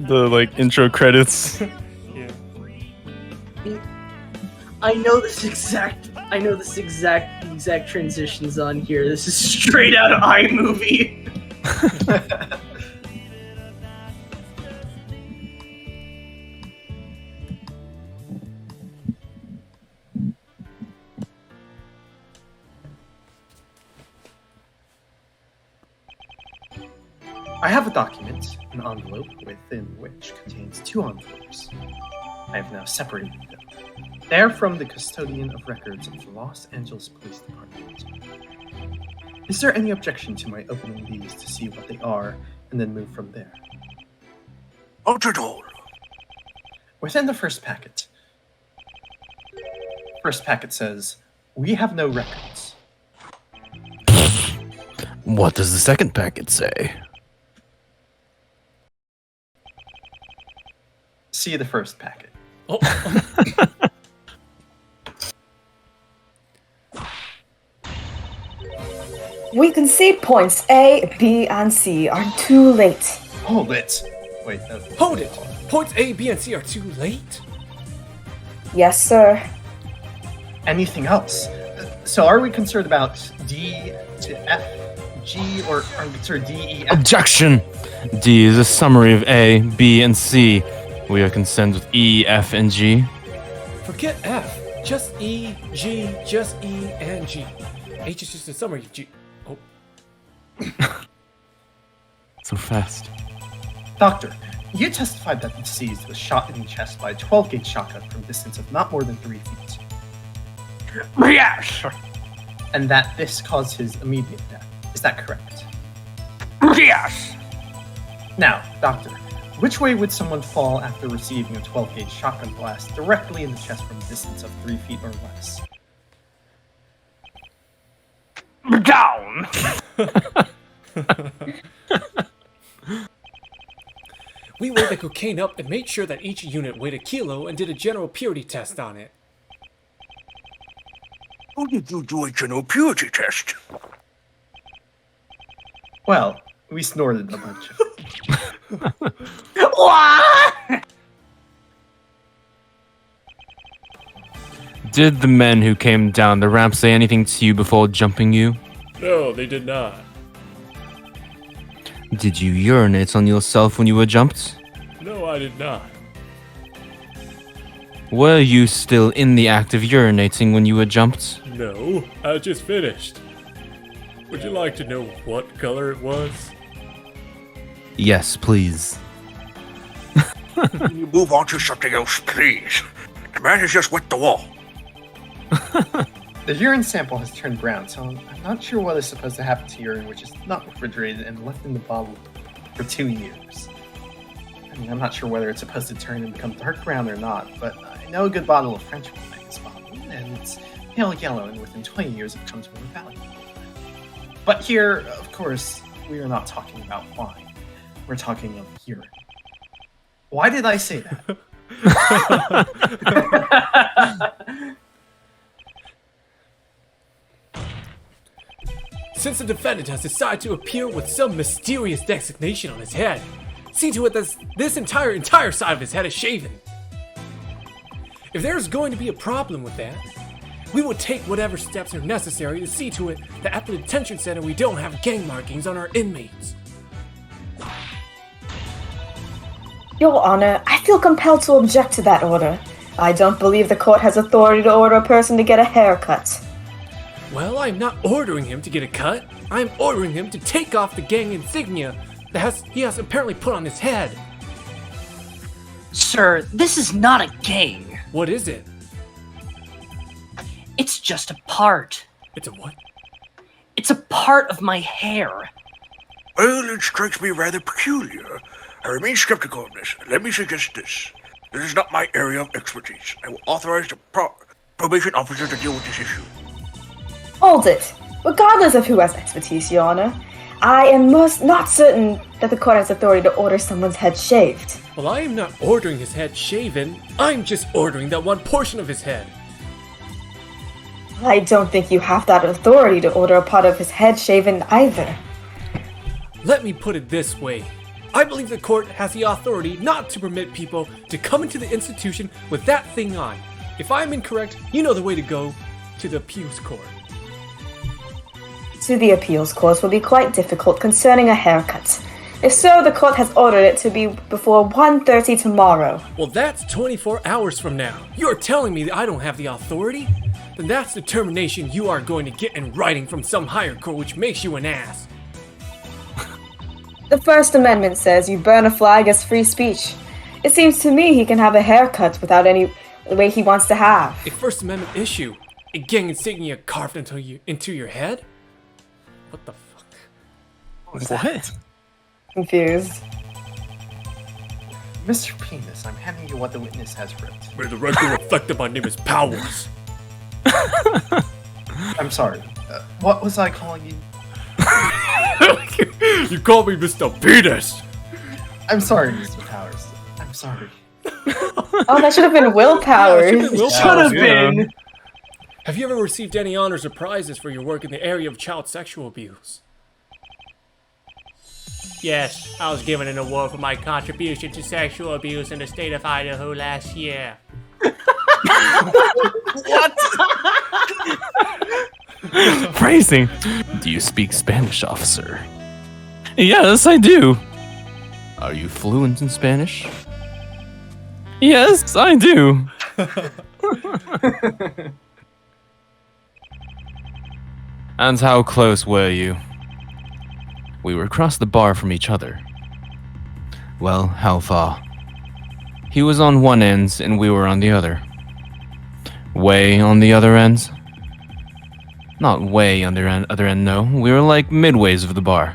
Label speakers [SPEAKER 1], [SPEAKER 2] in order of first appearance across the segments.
[SPEAKER 1] like intro credits.
[SPEAKER 2] Yeah.
[SPEAKER 3] I know this exact transitions on here. This is straight out of iMovie.
[SPEAKER 4] I have a document, an envelope within which contains two envelopes. I have now separated them. They are from the custodian of records of the Los Angeles Police Department. Is there any objection to my opening these to see what they are and then move from there?
[SPEAKER 5] Not at all.
[SPEAKER 4] Within the first packet says, "We have no records."
[SPEAKER 1] What does the second packet say?
[SPEAKER 4] See the first packet.
[SPEAKER 2] Oh.
[SPEAKER 6] We can see points A, B, and C are too late.
[SPEAKER 4] Hold it. Wait, no.
[SPEAKER 2] Hold it! Points A, B, and C are too late?
[SPEAKER 6] Yes, sir.
[SPEAKER 4] Anything else? So are we concerned about D to F, G, or are we concerned D, E, F?
[SPEAKER 1] Objection! D is a summary of A, B, and C. We are concerned with E, F, and G.
[SPEAKER 2] Forget F. Just E, G, just E, and G. H is just a summary of G. Oh.
[SPEAKER 1] So fast.
[SPEAKER 4] Doctor, you testified that the deceased was shot in the chest by a 12-gauge shotgun from a distance of not more than 3 feet.
[SPEAKER 5] Yes.
[SPEAKER 4] And that this caused his immediate death. Is that correct?
[SPEAKER 5] Yes.
[SPEAKER 4] Now, doctor, which way would someone fall after receiving a 12-gauge shotgun blast directly in the chest from a distance of 3 feet or less?
[SPEAKER 5] Down.
[SPEAKER 2] We weighed the cocaine up and made sure that each unit weighed a kilo and did a general purity test on it.
[SPEAKER 5] How did you do a general purity test?
[SPEAKER 4] Well, we snorted a bunch of it.
[SPEAKER 5] What?
[SPEAKER 1] Did the men who came down the ramp say anything to you before jumping you?
[SPEAKER 2] No, they did not.
[SPEAKER 1] Did you urinate on yourself when you were jumped?
[SPEAKER 2] No, I did not.
[SPEAKER 1] Were you still in the act of urinating when you were jumped?
[SPEAKER 2] No, I just finished. Would you like to know what color it was?
[SPEAKER 1] Yes, please.
[SPEAKER 5] Can you move on to something else, please? The man has just wet the wall.
[SPEAKER 4] The urine sample has turned brown, so I'm not sure what is supposed to happen to urine which is not refrigerated and left in the bottle for 2 years. I mean, I'm not sure whether it's supposed to turn and become dark brown or not, but I know a good bottle of French wine is bottled, and it's pale yellow, and within 20 years it becomes more valuable. But here, of course, we are not talking about wine. We're talking of urine. Why did I say that?
[SPEAKER 2] Since the defendant has decided to appear with some mysterious designation on his head, see to it that this entire side of his head is shaven. If there's going to be a problem with that, we will take whatever steps are necessary to see to it that at the detention center we don't have gang markings on our inmates.
[SPEAKER 6] Your Honor, I feel compelled to object to that order. I don't believe the court has authority to order a person to get a haircut.
[SPEAKER 2] Well, I'm not ordering him to get a cut. I'm ordering him to take off the gang insignia that he has apparently put on his head.
[SPEAKER 7] Sir, this is not a gang.
[SPEAKER 2] What is it?
[SPEAKER 7] It's just a part.
[SPEAKER 2] It's a what?
[SPEAKER 7] It's a part of my hair.
[SPEAKER 5] Well, it strikes me rather peculiar. I remain skeptical on this. Let me suggest this. This is not my area of expertise. I will authorize the probation officer to deal with this issue.
[SPEAKER 6] Hold it. Regardless of who has expertise, Your Honor, I am not certain that the court has authority to order someone's head shaved.
[SPEAKER 2] Well, I am not ordering his head shaven. I'm just ordering that one portion of his head.
[SPEAKER 6] I don't think you have that authority to order a part of his head shaven either.
[SPEAKER 2] Let me put it this way. I believe the court has the authority not to permit people to come into the institution with that thing on. If I am incorrect, you know the way to go to the appeals court.
[SPEAKER 6] To the appeals court will be quite difficult concerning a haircut. If so, the court has ordered it to be before 1:30 tomorrow.
[SPEAKER 2] Well, that's 24 hours from now. You're telling me that I don't have the authority? Then that's determination you are going to get in writing from some higher court, which makes you an ass.
[SPEAKER 6] The First Amendment says you burn a flag as free speech. It seems to me he can have a haircut without any the way he wants to have.
[SPEAKER 2] A First Amendment issue? A gang insignia carved into your head? What the fuck?
[SPEAKER 1] What?
[SPEAKER 6] Confused.
[SPEAKER 4] Mr. Penis, I'm handing you what the witness has written.
[SPEAKER 2] May the record reflect that my name is Powers.
[SPEAKER 4] I'm sorry. What was I calling you?
[SPEAKER 2] You call me Mr. Penis.
[SPEAKER 4] I'm sorry, Mr. Powers. I'm sorry.
[SPEAKER 6] Oh, that should have been Will Powers.
[SPEAKER 3] Should have been.
[SPEAKER 2] Have you ever received any honors or prizes for your work in the area of child sexual abuse? Yes, I was given an award for my contribution to sexual abuse in the state of Idaho last year.
[SPEAKER 1] Phrasing. Do you speak Spanish, officer? Yes, I do. Are you fluent in Spanish? Yes, I do. And how close were you? We were across the bar from each other. Well, how far? He was on one end and we were on the other. Way on the other end? Not way on the other end, no. We were like midways of the bar.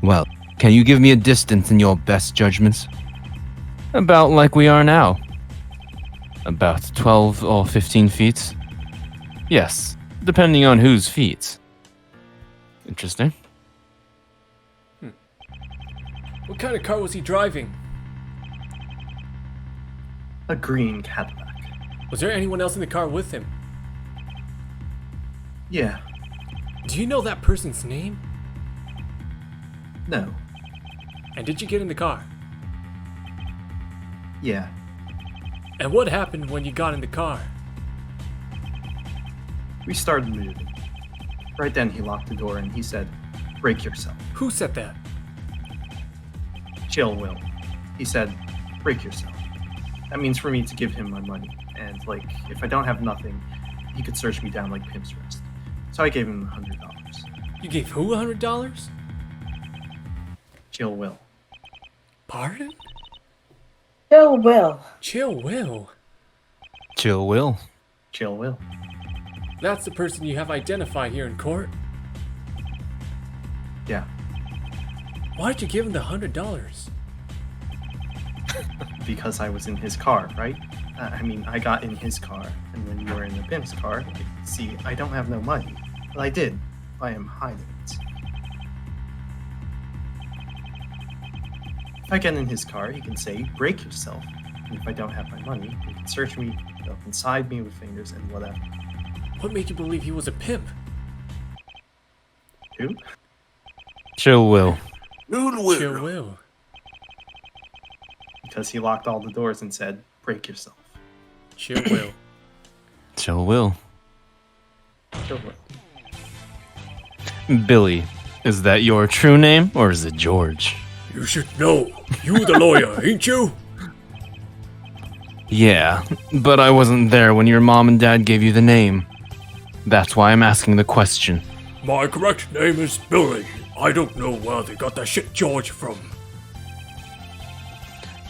[SPEAKER 1] Well, can you give me a distance in your best judgments? About like we are now. About 12 or 15 feet? Yes, depending on whose feet. Interesting.
[SPEAKER 2] What kind of car was he driving?
[SPEAKER 4] A green Cadillac.
[SPEAKER 2] Was there anyone else in the car with him?
[SPEAKER 4] Yeah.
[SPEAKER 2] Do you know that person's name?
[SPEAKER 4] No.
[SPEAKER 2] And did you get in the car?
[SPEAKER 4] Yeah.
[SPEAKER 2] And what happened when you got in the car?
[SPEAKER 4] We started moving. Right then he locked the door and he said, "Break yourself."
[SPEAKER 2] Who said that?
[SPEAKER 4] Chill, Will. He said, "Break yourself." That means for me to give him my money. And, like, if I don't have nothing, he could search me down like Pimp's Rest. So I gave him $100.
[SPEAKER 2] You gave who $100?
[SPEAKER 4] Chill, Will.
[SPEAKER 2] Pardon?
[SPEAKER 6] Bill Will.
[SPEAKER 2] Chill Will.
[SPEAKER 1] Chill, Will.
[SPEAKER 4] Chill, Will.
[SPEAKER 2] That's the person you have identified here in court.
[SPEAKER 4] Yeah.
[SPEAKER 2] Why did you give him the $100?
[SPEAKER 4] Because I was in his car, right? I got in his car, and when you were in the pimp's car, see, I don't have no money. Well, I did. I am hiding it. If I get in his car, he can say, "Break yourself." And if I don't have my money, he can search me, go inside me with fingers and whatever.
[SPEAKER 2] What made you believe he was a pimp?
[SPEAKER 4] Who?
[SPEAKER 1] Chill, Will.
[SPEAKER 5] Noodle
[SPEAKER 2] Chill
[SPEAKER 5] Will.
[SPEAKER 2] Will.
[SPEAKER 4] Because he locked all the doors and said, "Break yourself."
[SPEAKER 2] Chill Will.
[SPEAKER 1] Chill, Will.
[SPEAKER 4] Chill, Will.
[SPEAKER 1] Billy, is that your true name or is it George?
[SPEAKER 2] You should know. You the lawyer, ain't you?
[SPEAKER 1] Yeah, but I wasn't there when your mom and dad gave you the name. That's why I'm asking the question.
[SPEAKER 2] My correct name is Billy. I don't know where they got that shit George from.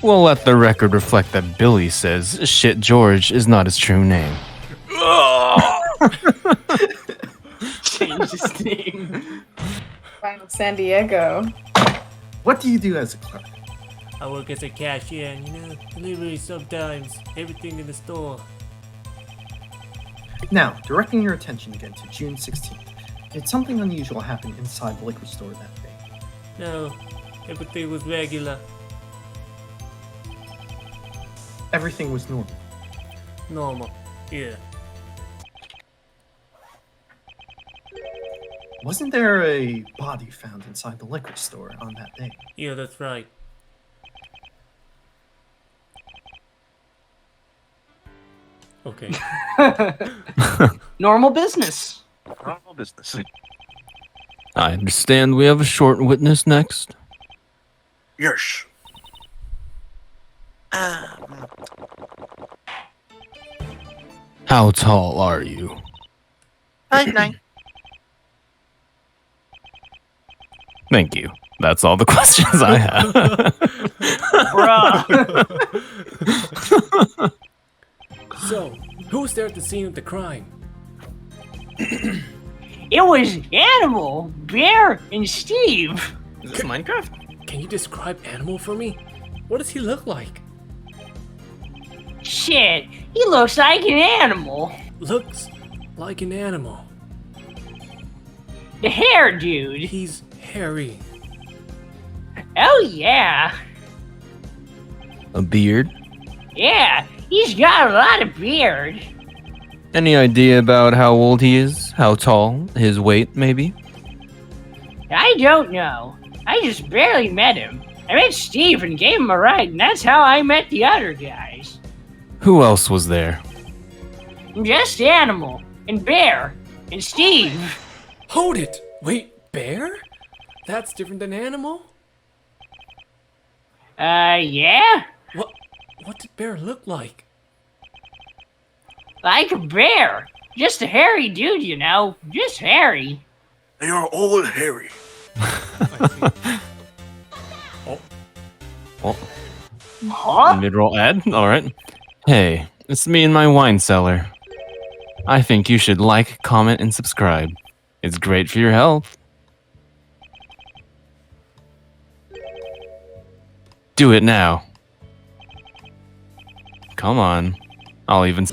[SPEAKER 1] We'll let the record reflect that Billy says shit George is not his true name.
[SPEAKER 3] Change his name.
[SPEAKER 6] Wow, San Diego.
[SPEAKER 4] What do you do as a clerk?
[SPEAKER 2] I work as a cashier and, delivery sometimes. Everything in the store.
[SPEAKER 4] Now, directing your attention again to June 16th. Did something unusual happen inside the liquor store that day?
[SPEAKER 2] No, everything was regular.
[SPEAKER 4] Everything was normal.
[SPEAKER 2] Normal. Yeah.
[SPEAKER 4] Wasn't there a body found inside the liquor store on that day?
[SPEAKER 2] Yeah, that's right. Okay.
[SPEAKER 7] Normal business.
[SPEAKER 5] Normal business.
[SPEAKER 1] I understand we have a short witness next.
[SPEAKER 5] Yes.
[SPEAKER 1] How tall are you?
[SPEAKER 5] 5'9".
[SPEAKER 1] Thank you. That's all the questions I have.
[SPEAKER 7] Bruh.
[SPEAKER 2] So, who was there at the scene of the crime?
[SPEAKER 7] It was Animal, Bear, and Steve.
[SPEAKER 1] Is this Minecraft?
[SPEAKER 2] Can you describe Animal for me? What does he look like?
[SPEAKER 7] Shit, he looks like an animal.
[SPEAKER 2] Looks like an animal.
[SPEAKER 7] The hair dude.
[SPEAKER 2] He's hairy.
[SPEAKER 7] Oh yeah.
[SPEAKER 1] A beard?
[SPEAKER 7] Yeah, he's got a lot of beard.
[SPEAKER 1] Any idea about how old he is? How tall? His weight, maybe?
[SPEAKER 7] I don't know. I just barely met him. I met Steve and gave him a ride, and that's how I met the other guys.
[SPEAKER 1] Who else was there?
[SPEAKER 7] Just Animal, and Bear, and Steve.
[SPEAKER 2] Hold it! Wait, bear? That's different than animal?
[SPEAKER 7] Yeah?
[SPEAKER 2] What did bear look like?
[SPEAKER 7] Like a bear. Just a hairy dude, you know. Just hairy.
[SPEAKER 5] They are all hairy.
[SPEAKER 7] Huh?
[SPEAKER 1] Mid-roll ad? Alright. Hey, it's me and my wine cellar. I think you should like, comment, and subscribe. It's great for your health. Do it now. Come on. I'll even...